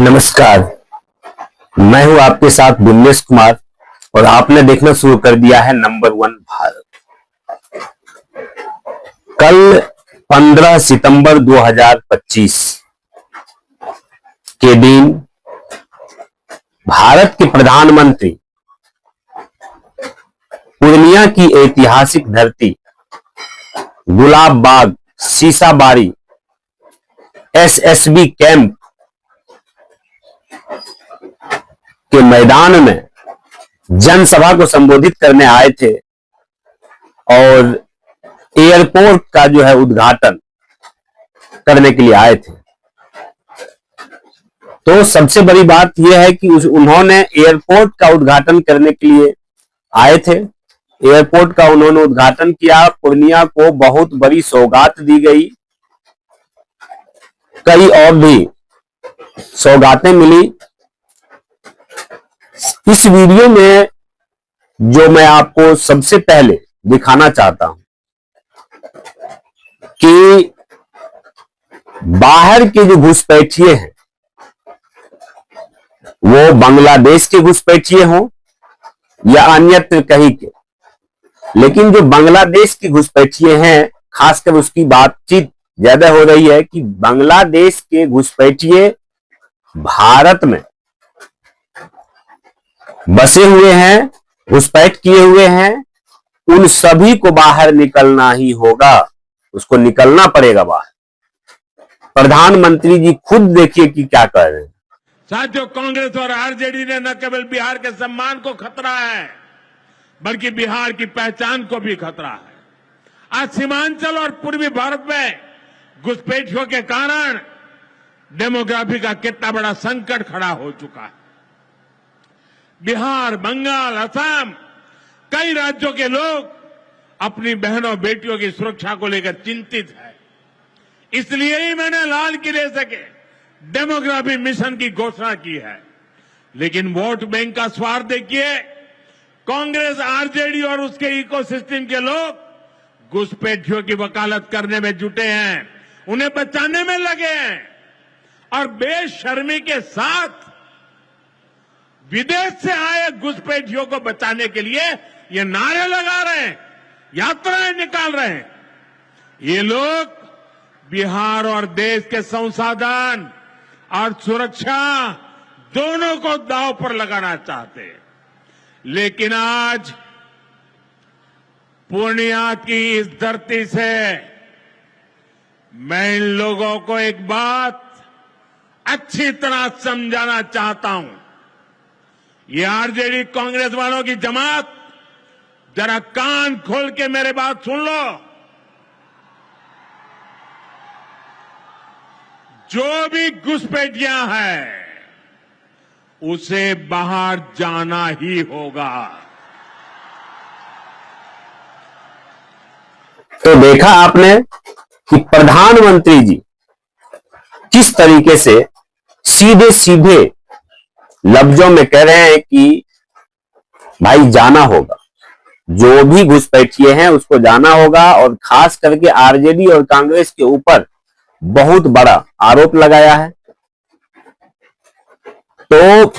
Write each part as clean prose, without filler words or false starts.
नमस्कार, मैं हूं आपके साथ बुन्नेश कुमार और आपने देखना शुरू कर दिया है नंबर 1 भारत। कल 15 सितंबर 2025 के दिन भारत के प्रधानमंत्री पूर्णिया की ऐतिहासिक धरती गुलाब बाग सीसाबाड़ी एसएसबी कैंप के मैदान में जनसभा को संबोधित करने आए थे और एयरपोर्ट का जो है उद्घाटन करने के लिए आए थे। तो सबसे बड़ी बात यह है कि उन्होंने एयरपोर्ट का उद्घाटन करने के लिए आए थे। एयरपोर्ट का उन्होंने उद्घाटन किया। पूर्णिया को बहुत बड़ी सौगात दी गई, कई और भी सौगातें मिली। इस वीडियो में जो मैं आपको सबसे पहले दिखाना चाहता हूं कि बाहर के जो घुसपैठिए हैं वो बांग्लादेश के घुसपैठिए हों या अन्यत्र कहीं के, लेकिन जो बांग्लादेश की घुसपैठिए हैं, खासकर उसकी बातचीत ज्यादा हो रही है कि बांग्लादेश के घुसपैठिए भारत में बसे हुए हैं, घुसपैठ किए हुए हैं, उन सभी को बाहर निकलना ही होगा, उसको निकलना पड़ेगा बाहर। प्रधानमंत्री जी खुद देखिए कि क्या कह रहे हैं। साथियों, कांग्रेस और आरजेडी ने न केवल बिहार के सम्मान को खतरा है, बल्कि बिहार की पहचान को भी खतरा है। आज सीमांचल और पूर्वी भारत में घुसपैठियों के कारण डेमोग्राफी का कितना बड़ा संकट खड़ा हो चुका है। बिहार, बंगाल, असम, कई राज्यों के लोग अपनी बहनों बेटियों की सुरक्षा को लेकर चिंतित हैं। इसलिए ही मैंने लाल किले से डेमोग्राफी मिशन की घोषणा की है। लेकिन वोट बैंक का स्वार्थ देखिए, कांग्रेस, आरजेडी और उसके इकोसिस्टम के लोग घुसपैठियों की वकालत करने में जुटे हैं, उन्हें बचाने में लगे हैं और बेशर्मी के साथ विदेश से आए घुसपैठियों को बचाने के लिए ये नारे लगा रहे हैं, यात्राएं निकाल रहे हैं। ये लोग बिहार और देश के संसाधन और सुरक्षा दोनों को दांव पर लगाना चाहते हैं। लेकिन आज पूर्णिया की इस धरती से मैं इन लोगों को एक बात अच्छी तरह समझाना चाहता हूं। ये आरजेडी कांग्रेस वालों की जमात, जरा कान खोल के मेरे बात सुन लो। जो भी घुसपैठियां हैं उसे बाहर जाना ही होगा। तो देखा आपने कि प्रधानमंत्री जी किस तरीके से सीधे सीधे लफ्जों में कह रहे हैं कि भाई जाना होगा, जो भी घुसपैठिए हैं उसको जाना होगा। और खास करके आरजेडी और कांग्रेस के ऊपर बहुत बड़ा आरोप लगाया है। तो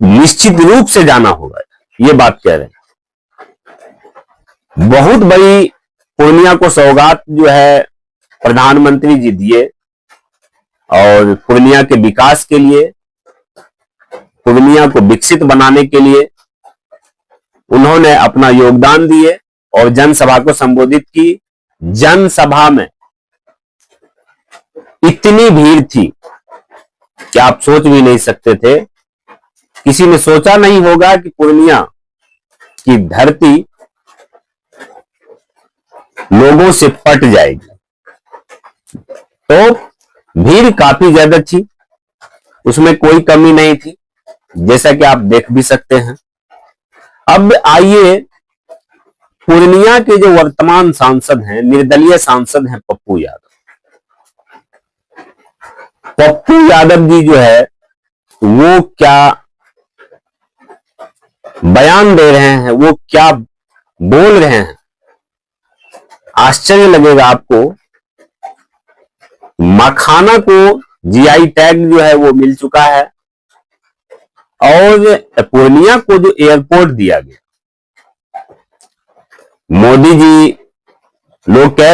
निश्चित रूप से जाना होगा, ये बात कह रहे हैं। बहुत बड़ी पूर्णिया को सौगात जो है प्रधानमंत्री जी दिए और पूर्णिया के विकास के लिए, पूर्णिया को विकसित बनाने के लिए उन्होंने अपना योगदान दिए और जनसभा को संबोधित की। जनसभा में इतनी भीड़ थी कि आप सोच भी नहीं सकते थे। किसी ने सोचा नहीं होगा कि पूर्णिया की धरती लोगों से पट जाएगी। तो भीड़ काफी ज्यादा थी, उसमें कोई कमी नहीं थी, जैसा कि आप देख भी सकते हैं। अब आइए, पूर्णिया के जो वर्तमान सांसद हैं, निर्दलीय सांसद हैं पप्पू यादव। पप्पू यादव जी जो है वो क्या बयान दे रहे हैं, वो क्या बोल रहे हैं, आश्चर्य लगेगा आपको। मखाना को जीआई टैग जो है वो मिल चुका है। और पूर्णिया को जो एयरपोर्ट दिया गया, मोदी जी, लोग कह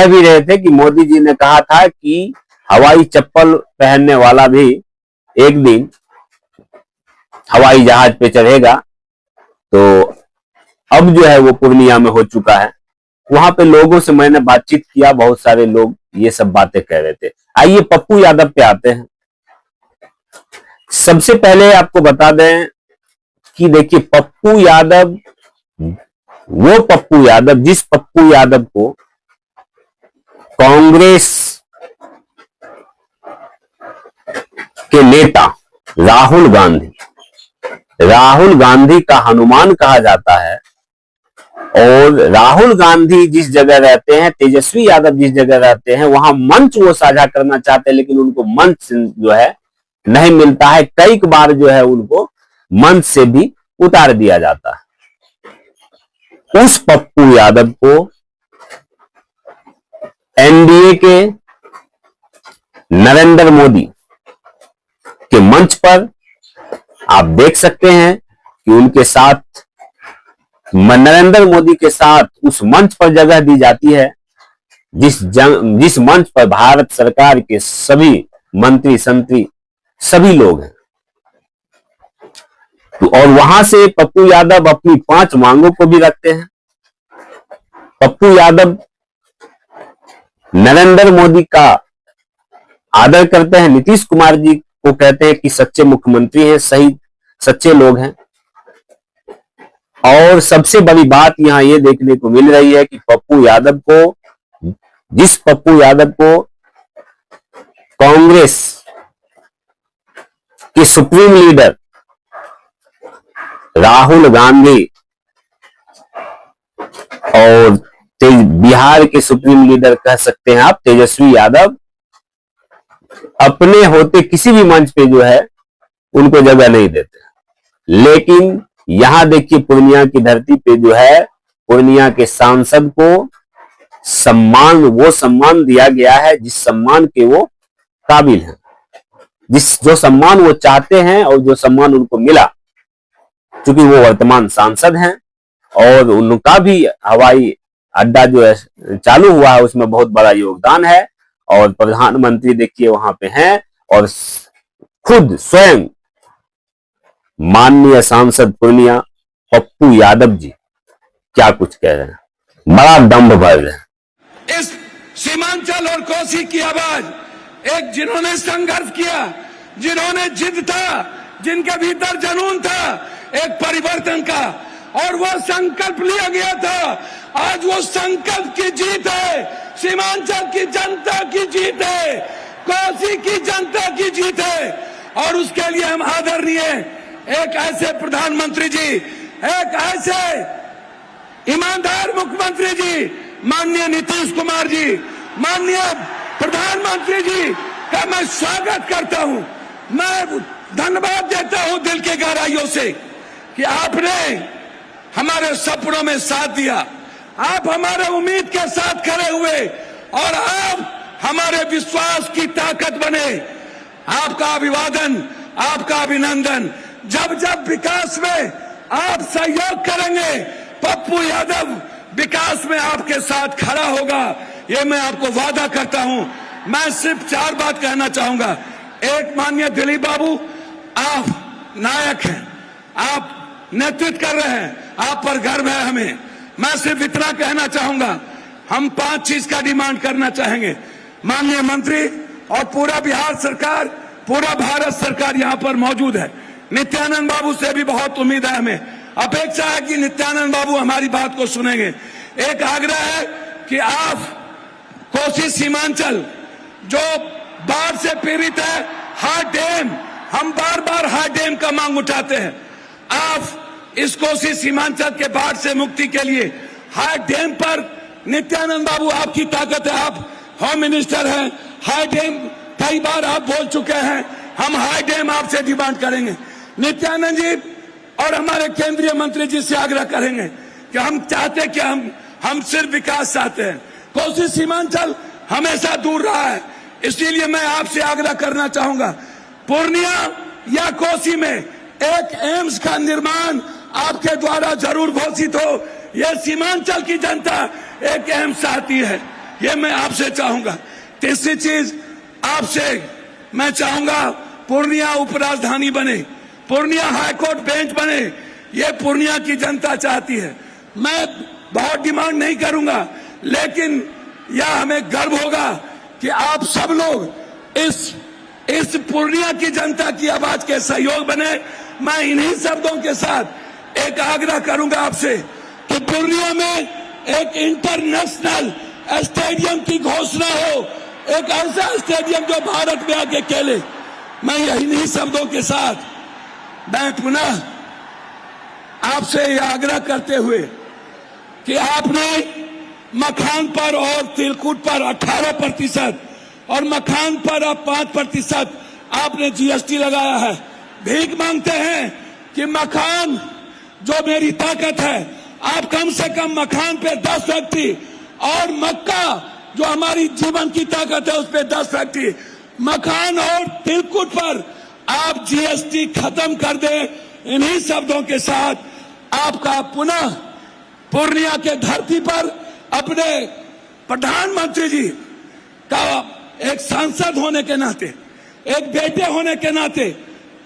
भी रहे थे कि मोदी जी ने कहा था कि हवाई चप्पल पहनने वाला भी एक दिन हवाई जहाज पे चढ़ेगा। तो अब जो है वो पूर्णिया में हो चुका है। वहां पे लोगों से मैंने बातचीत किया, बहुत सारे लोग ये सब बातें कह रहे थे। आइए पप्पू यादव पे आते हैं। सबसे पहले आपको बता दें कि देखिए, पप्पू यादव, वो पप्पू यादव, जिस पप्पू यादव को कांग्रेस के नेता राहुल गांधी का हनुमान कहा जाता है। और राहुल गांधी जिस जगह रहते हैं, तेजस्वी यादव जिस जगह रहते हैं, वहां मंच वो साझा करना चाहते हैं, लेकिन उनको मंच जो है नहीं मिलता है। कई बार जो है उनको मंच से भी उतार दिया जाता है। उस पप्पू यादव को एनडीए के नरेंद्र मोदी के मंच पर आप देख सकते हैं कि उनके साथ, नरेंद्र मोदी के साथ उस मंच पर जगह दी जाती है जिस मंच पर भारत सरकार के सभी मंत्री संत्री सभी लोग हैं। तो और वहां से पप्पू यादव अपनी 5 मांगों को भी रखते हैं। पप्पू यादव नरेंद्र मोदी का आदर करते हैं, नीतीश कुमार जी को कहते हैं कि सच्चे मुख्यमंत्री हैं, सही सच्चे लोग हैं। और सबसे बड़ी बात यहां ये देखने को मिल रही है कि जिस पप्पू यादव को कांग्रेस के सुप्रीम लीडर राहुल गांधी और बिहार के सुप्रीम लीडर कह सकते हैं आप, तेजस्वी यादव, अपने होते किसी भी मंच पे जो है उनको जगह नहीं देते। लेकिन यहां देखिए, पूर्णिया की धरती पे जो है पूर्णिया के सांसद को वो सम्मान दिया गया है जिस सम्मान के वो काबिल हैं, जो सम्मान वो चाहते हैं और जो सम्मान उनको मिला, क्योंकि वो वर्तमान सांसद हैं। और उनका भी हवाई अड्डा जो है चालू हुआ है, उसमें बहुत बड़ा योगदान है। और प्रधानमंत्री देखिए वहां पे हैं, और खुद स्वयं माननीय सांसद पूर्णिया पप्पू यादव जी क्या कुछ कह रहे हैं, बड़ा दम्भ भर रहे हैं। इस सीमांचल और कोसी की आवाज, एक जिन्होंने संघर्ष किया, जिन्होंने जिद था, जिनके भीतर जुनून था एक परिवर्तन का, और वो संकल्प लिया गया था, आज वो संकल्प की जीत है, सीमांचल की जनता की जीत है, कोसी की जनता की जीत है। और उसके लिए हम आदरणीय एक ऐसे प्रधानमंत्री जी, एक ऐसे ईमानदार मुख्यमंत्री जी, माननीय नीतीश कुमार जी, माननीय प्रधानमंत्री जी का मैं स्वागत करता हूं। मैं धन्यवाद देता हूं दिल के गहराइयों से कि आपने हमारे सपनों में साथ दिया, आप हमारे उम्मीद के साथ खड़े हुए, और आप हमारे विश्वास की ताकत बने। आपका अभिवादन, आपका अभिनंदन। जब जब विकास में आप सहयोग करेंगे, पप्पू यादव विकास में आपके साथ खड़ा होगा, ये मैं आपको वादा करता हूं। मैं सिर्फ 4 बात कहना चाहूंगा। एक, माननीय दिलीप बाबू, आप नायक हैं, आप नेतृत्व कर रहे हैं, आप पर गर्व है हमें। मैं सिर्फ इतना कहना चाहूंगा, हम 5 चीज का डिमांड करना चाहेंगे। माननीय मंत्री और पूरा बिहार सरकार, पूरा भारत सरकार यहां पर मौजूद है। नित्यानंद बाबू से भी बहुत उम्मीद है, हमें अपेक्षा है कि नित्यानंद बाबू हमारी बात को सुनेंगे। एक आग्रह है कि आप कोसी सीमांचल जो बाढ़ से पीड़ित है, हार्ड डैम, हम बार बार हार्ड डैम का मांग उठाते हैं। आप इस कोसी सीमांचल के बाढ़ से मुक्ति के लिए हार्ड डैम पर, नित्यानंद बाबू आपकी ताकत है, आप होम मिनिस्टर हैं, हाई डैम कई बार आप बोल चुके हैं, हम हाई डैम आपसे डिमांड करेंगे। नित्यानंद जी और हमारे केंद्रीय मंत्री जी से आग्रह करेंगे कि हम चाहते कि हम सिर्फ विकास चाहते हैं। कोसी सीमांचल हमेशा दूर रहा है, इसीलिए मैं आपसे आग्रह करना चाहूंगा, पूर्णिया या कोसी में एक एम्स का निर्माण आपके द्वारा जरूर घोषित हो। यह सीमांचल की जनता एक एम्स चाहती है, ये मैं आपसे चाहूंगा। तीसरी चीज आपसे मैं चाहूंगा, पूर्णिया उपराजधानी बने, पूर्णिया हाईकोर्ट बेंच बने, ये पूर्णिया की जनता चाहती है। मैं बहुत डिमांड नहीं करूंगा, लेकिन यह हमें गर्व होगा कि आप सब लोग इस पूर्णिया की जनता की आवाज के सहयोग बने। मैं इन्हीं शब्दों के साथ एक आग्रह करूंगा आपसे कि पूर्णिया में एक इंटरनेशनल स्टेडियम की घोषणा हो, एक ऐसा स्टेडियम जो भारत में आके खेले। मैं इन्हीं शब्दों के साथ मैं पुनः आपसे यह आग्रह करते हुए कि आपने मखान पर और तिलकुट पर 18% और मखान पर अब 5% आपने जीएसटी लगाया है। भीख मांगते हैं कि मखान जो मेरी ताकत है, आप कम से कम मखान पे 10 फैक्ट्री और मक्का जो हमारी जीवन की ताकत है उस पे 10 फैक्ट्री, मखान और तिलकुट पर आप जीएसटी खत्म कर दें। इन्हीं शब्दों के साथ आपका पुनः पूर्णिया के धरती पर अपने प्रधानमंत्री जी का एक सांसद होने के नाते, एक बेटे होने के नाते,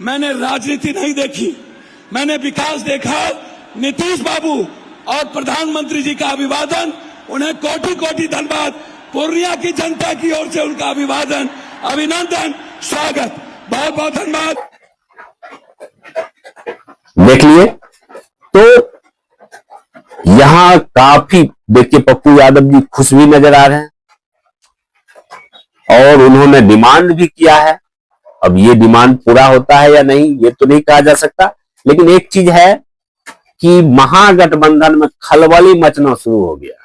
मैंने राजनीति नहीं देखी, मैंने विकास देखा। नीतीश बाबू और प्रधानमंत्री जी का अभिवादन, उन्हें कोटि कोटि धन्यवाद। पूर्णिया की जनता की ओर से उनका अभिवादन, अभिनंदन, स्वागत, बहुत बहुत धन्यवाद। देख लिए तो यहां काफी, देखिए पप्पू यादव जी खुश भी नजर आ रहे हैं और उन्होंने डिमांड भी किया है। अब ये डिमांड पूरा होता है या नहीं ये तो नहीं कहा जा सकता, लेकिन एक चीज है कि महागठबंधन में खलबली मचना शुरू हो गया।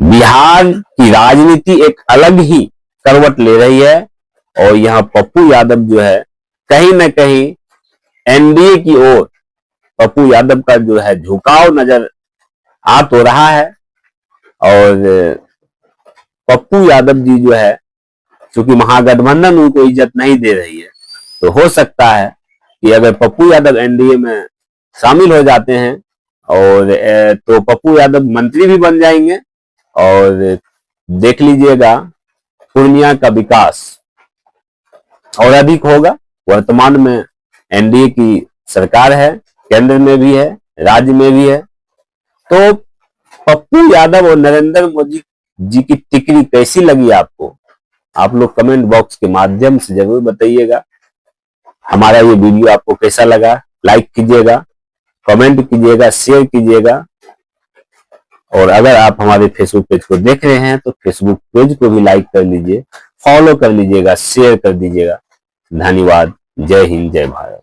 बिहार की राजनीति एक अलग ही करवट ले रही है और यहां पप्पू यादव जो है कहीं ना कहीं एनडीए की ओर पप्पू यादव का जो है झुकाव नजर आ तो रहा है। और पप्पू यादव जी जो है, चूंकि महागठबंधन उनको इज्जत नहीं दे रही है, तो हो सकता है कि अगर पप्पू यादव एनडीए में शामिल हो जाते हैं और तो पप्पू यादव मंत्री भी बन जाएंगे और देख लीजिएगा पूर्णिया का विकास और अधिक होगा। वर्तमान में एनडीए की सरकार है, केंद्र में भी है, राज्य में भी है। तो पप्पू यादव और नरेंद्र मोदी जी की टिकरी कैसी लगी आपको? आप लोग कमेंट बॉक्स के माध्यम से जरूर बताइएगा। हमारा ये वीडियो आपको कैसा लगा? लाइक कीजिएगा, कमेंट कीजिएगा, शेयर कीजिएगा। और अगर आप हमारे फेसबुक पेज को देख रहे हैं तो फेसबुक पेज को भी लाइक कर लीजिए, फॉलो कर लीजिएगा, शेयर कर दीजिएगा। धन्यवाद। जय हिंद, जय भारत।